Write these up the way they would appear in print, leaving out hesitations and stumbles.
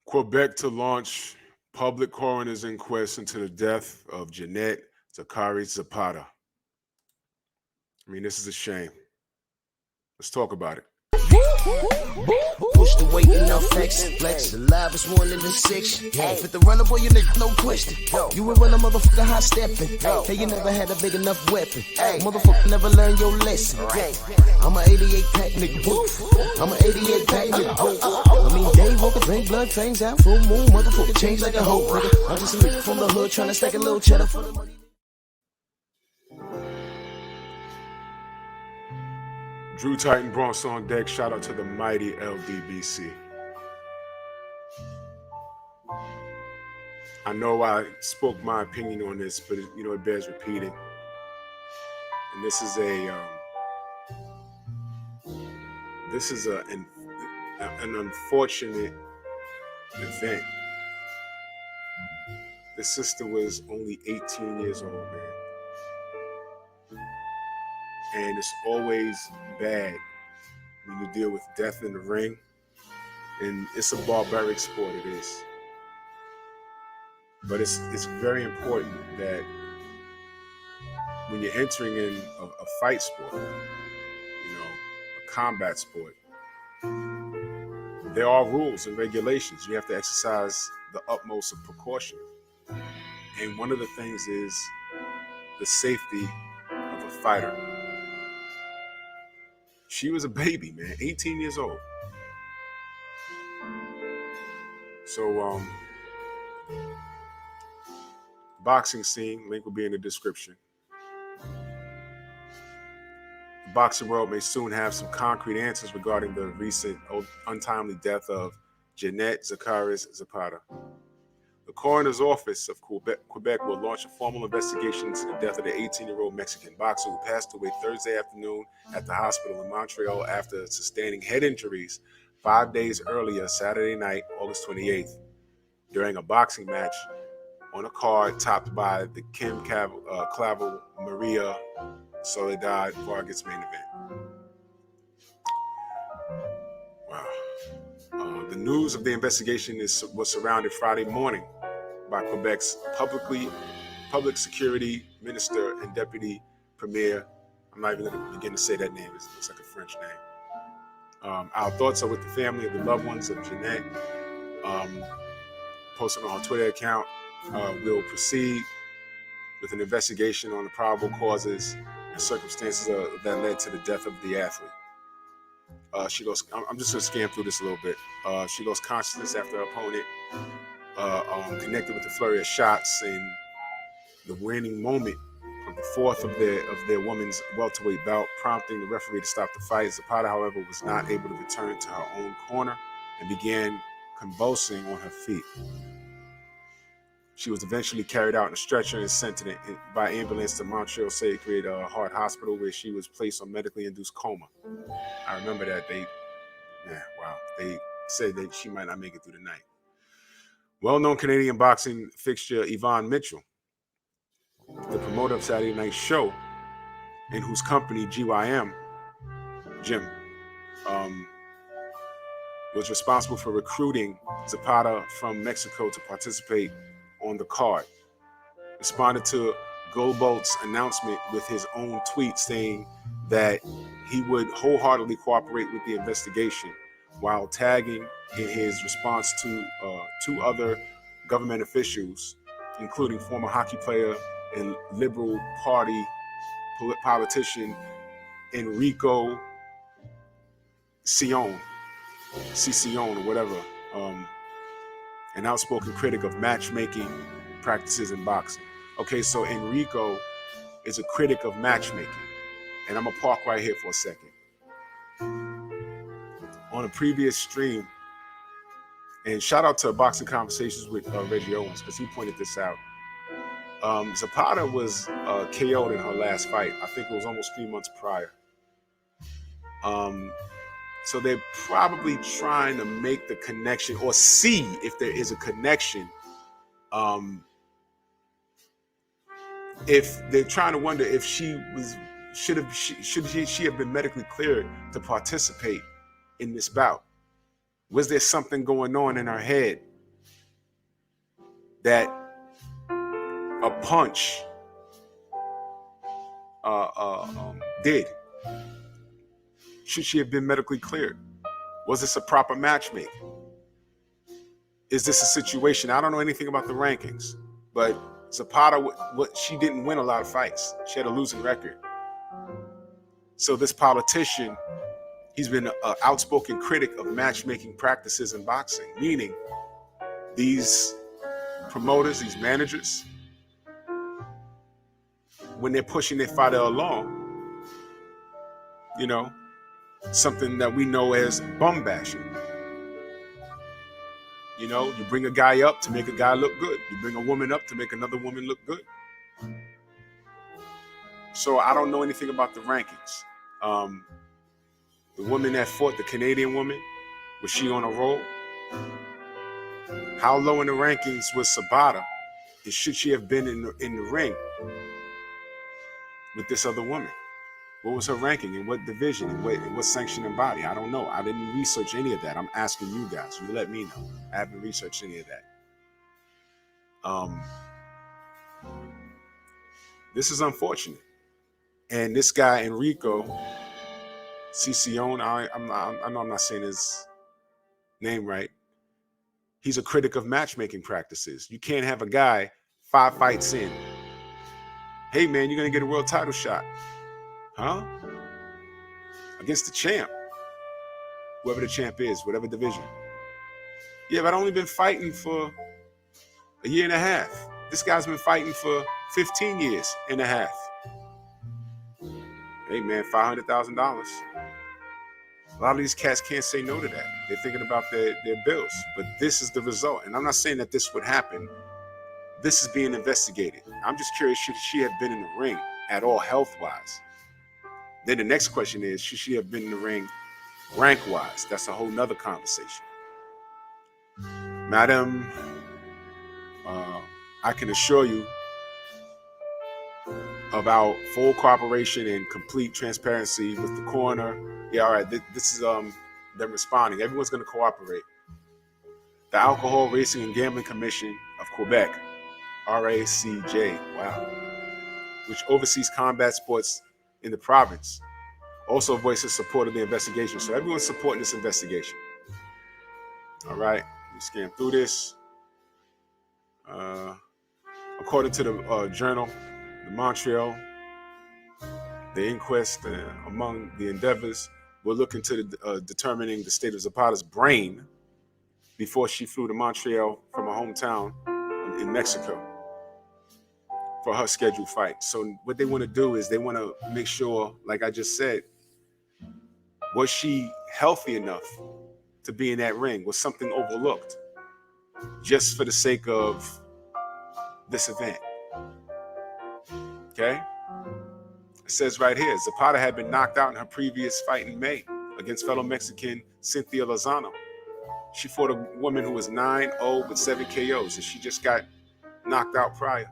Quebec to launch public coroner's inquest into the death of Jeanette Zacarias Zapata. I mean, this is a shame. Let's talk about it. Push the weight in no flex. Flex the livest one in the six. Fit the runner, boy, you nigga, no question. You will run a motherfucker high stepping. Hey, you never had a big enough weapon. Motherfucker never learned your lesson. I'm a 88 pack nigga. I'm a 88 pack nigga. I mean, day walker, drink blood, trains out, full moon, motherfucker change like a hoe. I'm just a nigga from the hood trying to stack a little cheddar for the money. Drew Titan Bronx on deck. Shout out to the mighty LDBC. I know I spoke my opinion on this, but it bears repeating. And this is an unfortunate event. The sister was only 18 years old, man. And it's always bad when you deal with death in the ring. And it's a barbaric sport, it is. But it's very important that when you're entering in a fight sport, a combat sport, there are rules and regulations. You have to exercise the utmost of precaution. And one of the things is the safety of a fighter. She was a baby, man, 18 years old. So, boxing scene, link will be in the description. The boxing world may soon have some concrete answers regarding the recent untimely death of Jeanette Zacarias Zapata. The coroner's office of Quebec will launch a formal investigation into the death of the 18-year-old Mexican boxer who passed away Thursday afternoon at the hospital in Montreal after sustaining head injuries 5 days earlier, Saturday night, August 28th, during a boxing match on a card topped by the Kim Clavel Maria Soledad Vargas main event. Wow. The news of the investigation was surrounded Friday morning by Quebec's public security minister and deputy premier. I'm not even going to begin to say that name. It looks like a French name. Our thoughts are with the family of the loved ones of Jeanette. Posted on her Twitter account. We'll proceed with an investigation on the probable causes and circumstances that led to the death of the athlete. I'm just going to scan through this a little bit. She lost consciousness after her opponent connected with the flurry of shots and the winning moment of the fourth of their women's welterweight bout, prompting the referee to stop the fight. Zapata, however, was not able to return to her own corner and began convulsing on her feet. She was eventually carried out in a stretcher and sent by ambulance to Montreal Sacred Heart Hospital, where she was placed on medically induced coma. I remember that. They said that she might not make it through the night. Well-known Canadian boxing fixture Yvonne Mitchell, the promoter of Saturday Night's show, in whose company GYM, Jim, was responsible for recruiting Zapata from Mexico to participate on the card, responded to Goldbolt's announcement with his own tweet saying that he would wholeheartedly cooperate with the investigation, while tagging in his response to two other government officials, including former hockey player and Liberal Party politician Enrico Cicion, or whatever, an outspoken critic of matchmaking practices in boxing. Okay, so Enrico is a critic of matchmaking, and I'm gonna park right here for a second. On a previous stream, and shout out to Boxing Conversations with Reggie Owens, because he pointed this out. Zapata was KO'd in her last fight. I think it was almost 3 months prior. So they're probably trying to make the connection or see if there is a connection. If they're trying to wonder if she should have been medically cleared to participate in this bout. Was there something going on in her head that a punch did? Should she have been medically cleared? Was this a proper matchmaking? Is this a situation? I don't know anything about the rankings, but Zapata, she didn't win a lot of fights. She had a losing record. So this politician, he's been an outspoken critic of matchmaking practices in boxing, meaning these promoters, these managers, when they're pushing their fighter along, you know, something that we know as bum bashing. You know, you bring a guy up to make a guy look good. You bring a woman up to make another woman look good. So I don't know anything about the rankings. The woman that fought, the Canadian woman, was she on a roll? How low in the rankings was Zapata? And should she have been in the ring with this other woman? What was her ranking? In what division? In what sanctioning body? I don't know. I didn't research any of that. I'm asking you guys. You let me know. I haven't researched any of that. This is unfortunate. And this guy, Enrico Cicione, I know I'm not saying his name right. He's a critic of matchmaking practices. You can't have a guy 5 fights in. Hey, man, you're going to get a world title shot. Huh? Against the champ. Whoever the champ is, whatever division. Yeah, but I've only been fighting for a year and a half. This guy's been fighting for 15 years and a half. Hey, man, $500,000. A lot of these cats can't say no to that. They're thinking about their bills. But this is the result. And I'm not saying that this would happen. This is being investigated. I'm just curious, should she have been in the ring at all health-wise? Then the next question is, should she have been in the ring rank-wise? That's a whole nother conversation. Madam, I can assure you about full cooperation and complete transparency with the coroner. Yeah, all right, this is them responding. Everyone's going to cooperate. The Alcohol, Racing, and Gambling Commission of Quebec, RACJ, wow, which oversees combat sports in the province, also voices support of the investigation. So everyone's supporting this investigation. All right, we scan through this. According to the journal, the Montreal, the Inquest, among the endeavors, we're looking to determining the state of Zapata's brain before she flew to Montreal from her hometown in Mexico for her scheduled fight. So what they want to do is they want to make sure, like I just said, was she healthy enough to be in that ring? Was something overlooked just for the sake of this event? Okay? It says right here, Zapata had been knocked out in her previous fight in May against fellow Mexican Cynthia Lozano. She fought a woman who was 9-0 with 7 KOs, and she just got knocked out prior.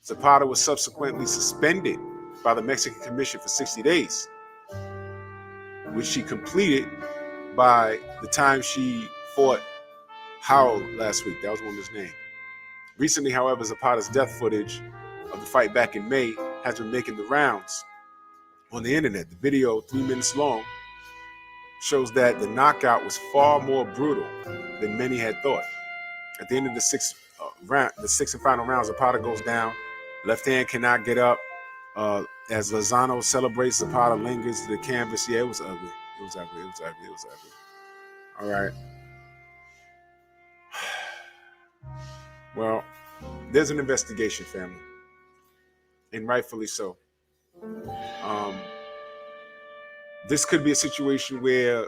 Zapata was subsequently suspended by the Mexican Commission for 60 days, which she completed by the time she fought Harold last week. That was the woman's name. Recently, however, Zapata's death footage of the fight back in May has been making the rounds on the internet. The video, 3 minutes long, shows that the knockout was far more brutal than many had thought. At the end of the sixth and final round, Zapata goes down. Left hand cannot get up. As Lozano celebrates, Zapata lingers to the canvas. Yeah, it was ugly. It was ugly. It was ugly. It was ugly. All right. Well, there's an investigation, family, and rightfully so. This could be a situation where,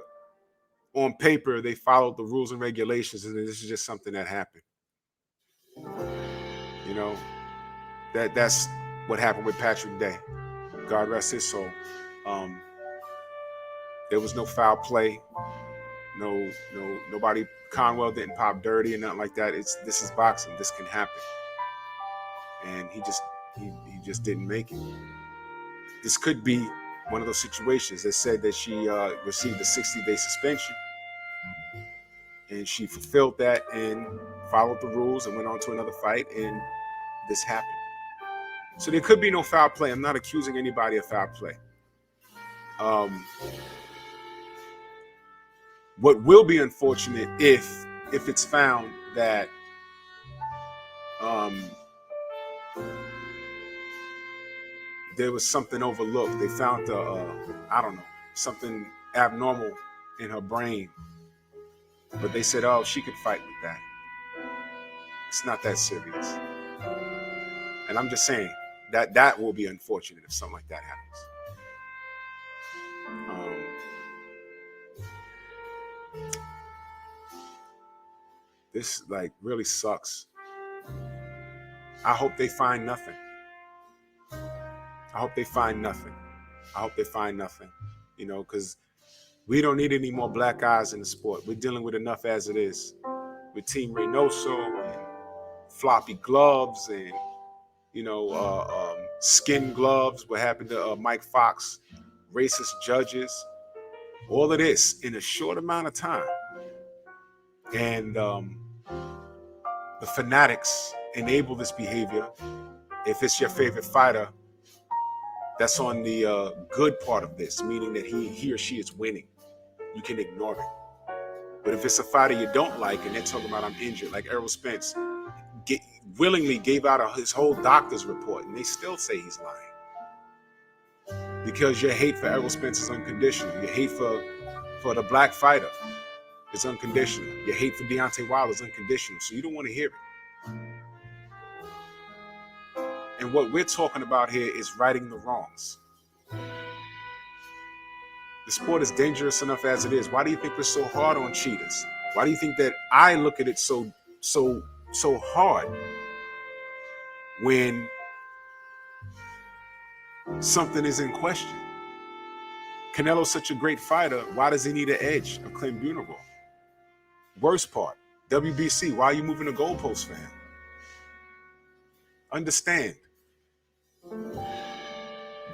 on paper, they followed the rules and regulations, and this is just something that happened. You know, that's what happened with Patrick Day. God rest his soul. There was no foul play. Nobody. Conwell didn't pop dirty and nothing like that. This is boxing. This can happen, and he just didn't make it. This could be one of those situations. They said that she received a 60-day suspension, And she fulfilled that and followed the rules and went on to another fight, and this happened. So there could be no foul play. I'm not accusing anybody of foul play. What will be unfortunate if it's found that there was something overlooked. They found I don't know, something abnormal in her brain, but they said, oh, she could fight with that. It's not that serious. And I'm just saying that will be unfortunate if something like that happens. This like really sucks. I hope they find nothing. I hope they find nothing. You know, because we don't need any more black eyes in the sport. We're dealing with enough as it is. With Team Reynoso and floppy gloves and, you know, skin gloves. What happened to Mike Fox, racist judges, all of this in a short amount of time. And the fanatics enable this behavior. If it's your favorite fighter, that's on the good part of this, meaning that he or she is winning. You can ignore it. But if it's a fighter you don't like and they're talking about I'm injured, like Errol Spence willingly gave out his whole doctor's report and they still say he's lying. Because your hate for Errol Spence is unconditional. Your hate for the black fighter is unconditional. Your hate for Deontay Wilder is unconditional. So you don't want to hear it. And what we're talking about here is righting the wrongs. The sport is dangerous enough as it is. Why do you think we're so hard on cheaters? Why do you think that I look at it so hard when something is in question? Canelo's such a great fighter. Why does he need an edge? A claim vulnerable. Worst part, WBC, why are you moving the goalpost, fam? Understand.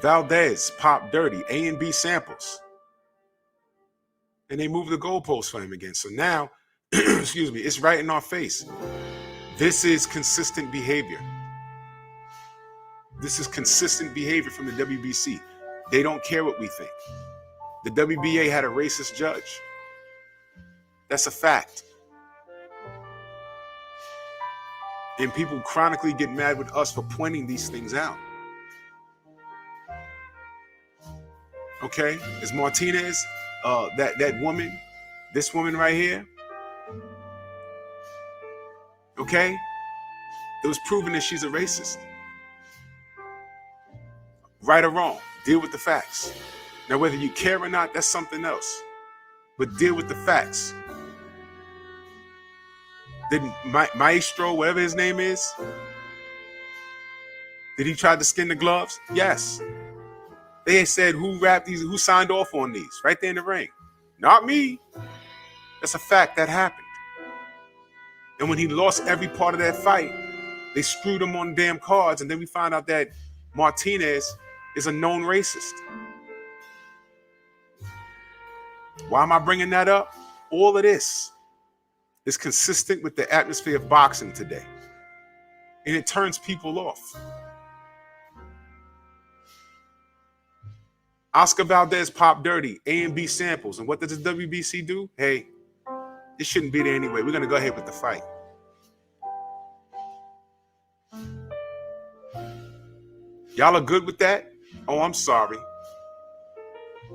Valdez popped dirty, A and B samples. And they moved the goalpost for him again. So now, excuse me, it's right in our face. This is consistent behavior. This is consistent behavior from the WBC. They don't care what we think. The WBA had a racist judge. That's a fact. And people chronically get mad with us for pointing these things out. Okay? Is Martinez, that woman, this woman right here, okay? It was proven that she's a racist. Right or wrong, deal with the facts. Now, whether you care or not, that's something else. But deal with the facts. Did Maestro, whatever his name is, did he try to skin the gloves? Yes. They said who wrapped these, who signed off on these, right there in the ring. Not me. That's a fact that happened. And when he lost every part of that fight, they screwed him on damn cards, and then we found out that Martinez is a known racist. Why am I bringing that up? All of this is consistent with the atmosphere of boxing today. And it turns people off. Oscar Valdez popped dirty, A and B samples. And what does the WBC do? Hey, it shouldn't be there anyway. We're going to go ahead with the fight. Y'all are good with that? Oh, I'm sorry.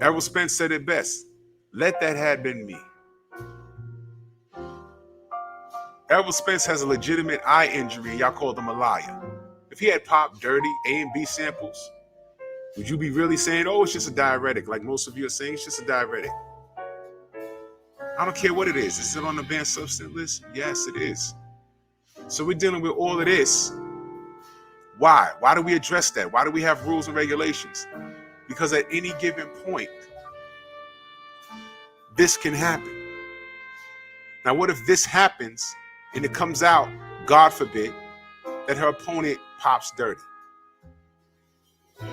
Errol Spence said it best. Let that have been me. Errol Spence has a legitimate eye injury, and y'all called him a liar. If he had popped dirty A and B samples, would you be really saying, oh, it's just a diuretic, like most of you are saying, it's just a diuretic? I don't care what it is. Is it on the banned substance list? Yes, it is. So we're dealing with all of this. Why? Why do we address that? Why do we have rules and regulations? Because at any given point, this can happen. Now, what if this happens and it comes out, God forbid, that her opponent pops dirty?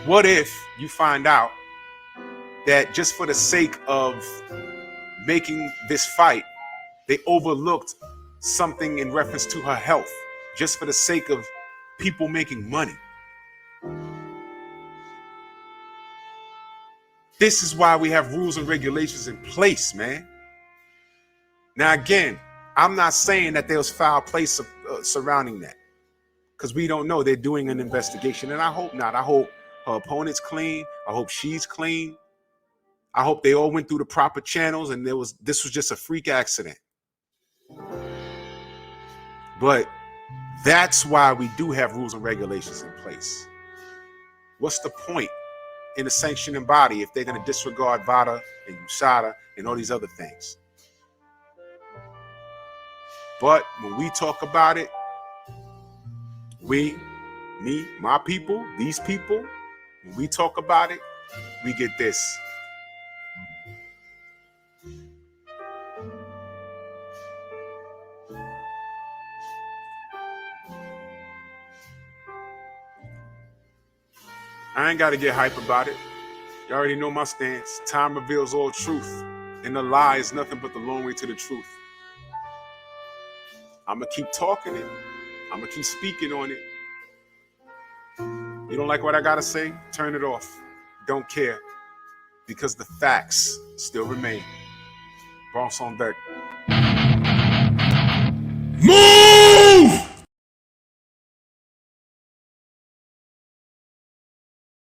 What if you find out that just for the sake of making this fight They overlooked something in reference to her health just for the sake of people making money. This is why we have rules and regulations in place, man. Now, again, I'm not saying that there was foul play surrounding that, because we don't know. They're doing an investigation, and I hope not. I hope her opponent's clean. I hope she's clean. I hope they all went through the proper channels and this was just a freak accident. But that's why we do have rules and regulations in place. What's the point in a sanctioning body if they're going to disregard VADA and USADA and all these other things? But when we talk about it, me, my people, these people, when we talk about it, we get this. I ain't got to get hype about it. You already know my stance. Time reveals all truth, and the lie is nothing but the long way to the truth. I'm going to keep talking it. I'm going to keep speaking on it. You don't like what I got to say? Turn it off. Don't care. Because the facts still remain. Bronx on deck. Move!